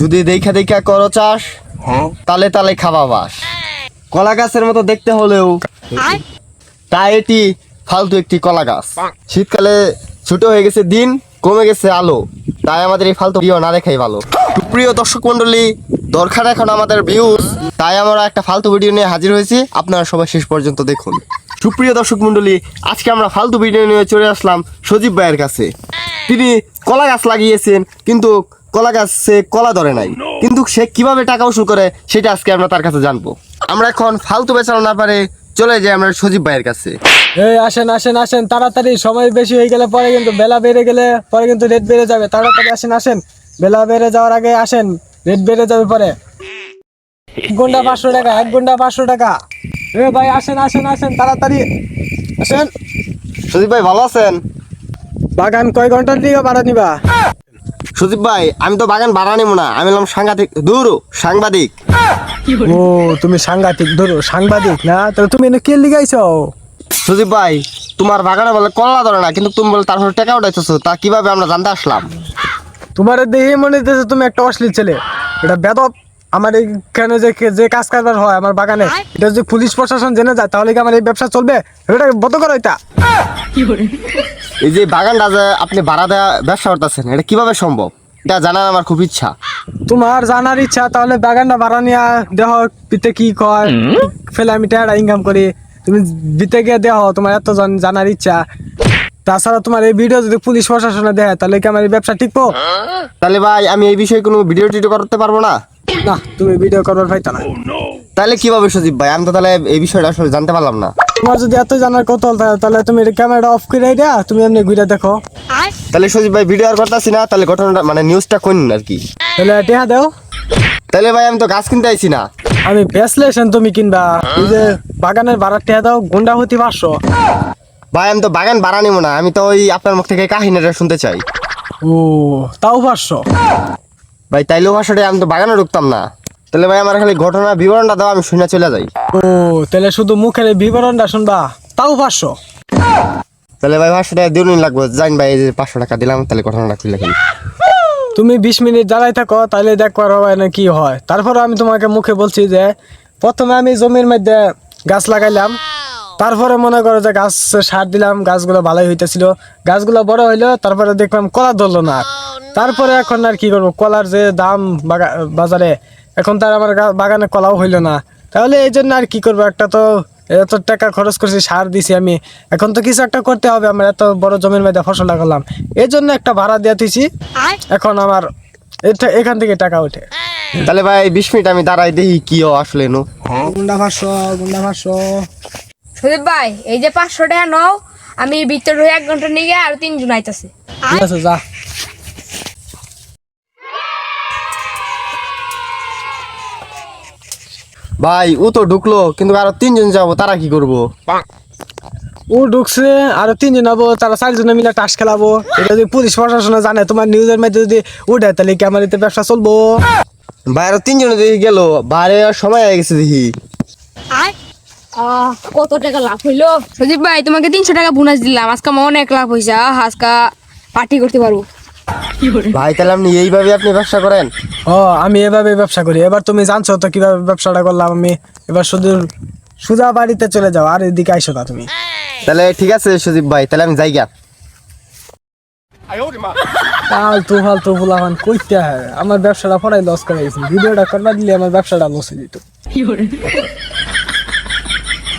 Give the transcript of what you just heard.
যদি দেখা দেখা করো চাষ, তালে তালে খাওয়া বাস। কলা গাছের মতো দেখতে হলেও তাই এটি ফালতু একটি কলা গাছ। শীতকালে ছোট হয়ে গেছে দিন, কমে গেছে আলো, তাই আমাদের এই ফালতু ভিডিও না দেখাই ভালো। প্রিয় দর্শক মন্ডলী, দরকার এখন আমাদের ভিউজ, তাই আমরা একটা ফালতু ভিডিও নিয়ে হাজির হয়েছি। আপনারা সবাই শেষ পর্যন্ত দেখুন। সুপ্রিয় দর্শক মন্ডলী, আজকে আমরা ফালতু ভিডিও নিয়ে চলে আসলাম সজীব ভাইয়ের কাছে। তিনি কলা গাছ লাগিয়েছেন, কিন্তু কলা গাছে কলা ধরে নাই, কিন্তু সে কিভাবে টাকা উসুল করে সেটা আজকে আমরা তার কাছে জানবো। আমরা এখন ফালতু বেচানো না পারে চলে যাই আমরা সজীব ভাইয়ের কাছে। এই আসেন আসেন আসেন, তাড়াতাড়ি, সময় বেশি হয়ে গেলে পরে কিন্তু বেলা বেড়ে গেলে পরে কিন্তু রেট বেড়ে যাবে। তাড়াতাড়ি আসেন আসেন, বেলা বেড়ে যাওয়ার আগে আসেন, রেট বেড়ে যাবে পরে। 1 ঘন্টা 500 টাকা, 1 ঘন্টা 500 টাকা। এ ভাই আসেন আসেন আসেন, তাড়াতাড়ি আসেন। সজীব ভাই ভালো আছেন? বাগান কয় ঘন্টার দিকে ভাড়া নিবা? সজীব ভাই, আমি তো বাগান ভাড়া নিব না, আমি হলাম সাংবাদিক। ও তুমি সাংঘাতিক, ধরো সাংবাদিক না? তাহলে তুমি এনে কে লিগাইছো? সজীব ভাই, তোমার বাগানে বলে কলা ধরে না, কিন্তু তুমি বলে তারপরে টাকা উঠাইতেছো, তা কিভাবে আমরা জানতে আসলাম? তোমার দেখে মনে হচ্ছে তুমি একটা অশ্লীল ছেলে, এটা বেদব। আমার এইখানে যে কাজ কারবার হয় আমার বাগানে, এটা যদি পুলিশ প্রশাসন জেনে যায় তাহলে কি আমার এই ব্যবসা চলবে? এটা বন্ধ করো এটা। এই যে বাগানটা যে আপনি ভাড়া দেওয়া ব্যবসা করতেছেন, এটা কিভাবে সম্ভব? এটা জানার আমার খুব ইচ্ছা। তোমার জানার ইচ্ছা, তাহলে বাগানটা ভাড়া নিয়ে দেহ পিতে কি কয় ফেলে আমি টাকা ইনকাম করি, তুমি দিতে গিয়ে দেহ। তোমার এত জানার ইচ্ছা, তাছাড়া তোমার এই ভিডিও যদি পুলিশ প্রশাসনে দেয় তাহলে কি আমার এই ব্যবসা টিকবো? তাহলে ভাই আমি এই বিষয়ে কোনো ভিডিও টিডিও করতে পারবো না? না, তুমি ভিডিও করবার পাইতো না। তাহলে কিভাবে সজীব ভাই? আমি তো তাহলে এই বিষয়টা আসলে জানতে পারলাম না। তোমার যদি এত জানার কৌতূহল থাকে তাহলে তুমি ক্যামেরাটা অফ করে দেয়া, তুমি এমনি ঘুরে দেখো। তাহলে সজীব ভাই ভিডিও আর করতেছি না, তাহলে ঘটনাটা মানে নিউজটা কোন আর কি? তাহলে টেহা দাও। তাহলে ভাই আমি তো গাছ কিনতে আইছি না। আমি বেসলেশন, তুমি কিনবা। এই যে বাগানের ভাড়া টেহা দাও, গুন্ডা হতি 500। ভাই আমি তো বাগান ভাড়া নিব না, আমি তো ওই আপনার মুখ থেকে কাহিনীটা শুনতে চাই। ও তাও 500? ভাই তাইলেও ভাষাটাই, আমি তো বাগানে ঢুকতাম না। তাহলে ভাই আমার খালি ঘটনা বিবরণটা দাও, আমি শুনে চলে যাই। ও তাহলে শুধু মুখের এই বিবরণটা শুনবা, তাও 500? তাহলে ভাই 500 টাকা দিন লাগবে। জান ভাই, এই যে 500 টাকা দিলাম, তাহলে ঘটনাটা খুলে গেল। তুমি 20 মিনিট দাঁড়াই থাকো, তাহলে দেখবার হয় না কি হয়। তারপর আমি তোমাকে মুখে বলছি যে প্রথমে আমি জমির মধ্যে গাছ লাগাইলাম, তারপরে মনে করো যে গাছ সার দিলাম, গাছগুলো ভালোই হইতেছিল, গাছগুলো বড় হইলো, তারপরে দেখলাম কলা ধরলো না। তারপরে এখন আর কি করবো, কলার যে দাম বাজারে, এখন তার আমার বাগানে কলাও হইলো না। তাহলে এই জন্য আর কি করবো, একটা তো এত টাকা খরচ করছি, সার দিছি আমি, এখন তো কিছু একটা করতে হবে। আমার এত বড় জমির মধ্যে ফসল লাগালাম, এই জন্য একটা ভাড়া দিয়ে দিছি, এখন আমার এখান থেকে টাকা ওঠে। তাহলে ভাই 20 মিনিট আমি দাঁড়াই দেখি কি আসলে নো। গুন্ডা 500, গুন্ডা 500। সুদীপ ভাই, এই যে 500 টাকা নাও, আমি ভিতর হয়ে 1 ঘন্টা নিয়ে গিয়ে আর 3 জন আইতাছে। ঠিক আছে, যা। ভাই ও তো ঢুকলো, কিন্তু আরো 3 জন যাবো, তারা কি করবো? ও ঢুকছে, আর 3 জন যাবো, তারা 4 জনে মিলে টাস খেলাবো। এটা যদি পুলিশ প্রশাসনে জানে, তোমার নিউজের মধ্যে যদি উঠে, তাহলে কি আমার এতে ব্যবসা চলবো? ভাই আরো 3 জন দেখি গেল, বাইরে সময় হয়ে গেছে দেখি। কত টাকা লাভ হইলো? সুদীপ ভাই, তোমাকে 300 টাকা বোনাস দিলাম, আজকে আমার অনেক লাভ হয়েছে। আজকে পার্টি করতে পারবো। ভাই তাহলে আপনি এইভাবে আপনি ব্যবসা করেন? ও আমি এভাবে ব্যবসা করি। এবার তুমি জানছো তো কিভাবে ব্যবসাটা করলাম আমি। এবার শুধু সুজা বাড়িতে চলে যাও, আর এদিকে আইসো না তুমি। তাহলে ঠিক আছে সজীব ভাই, তাহলে আমি যাই গা। ফালতু ফালতু ফুলাফান কইতে হয়, আমার ব্যবসাটা পড়াই লস করে গেছি। ভিডিওটা করবা দিলে আমার ব্যবসাটা লস হয়ে যেত।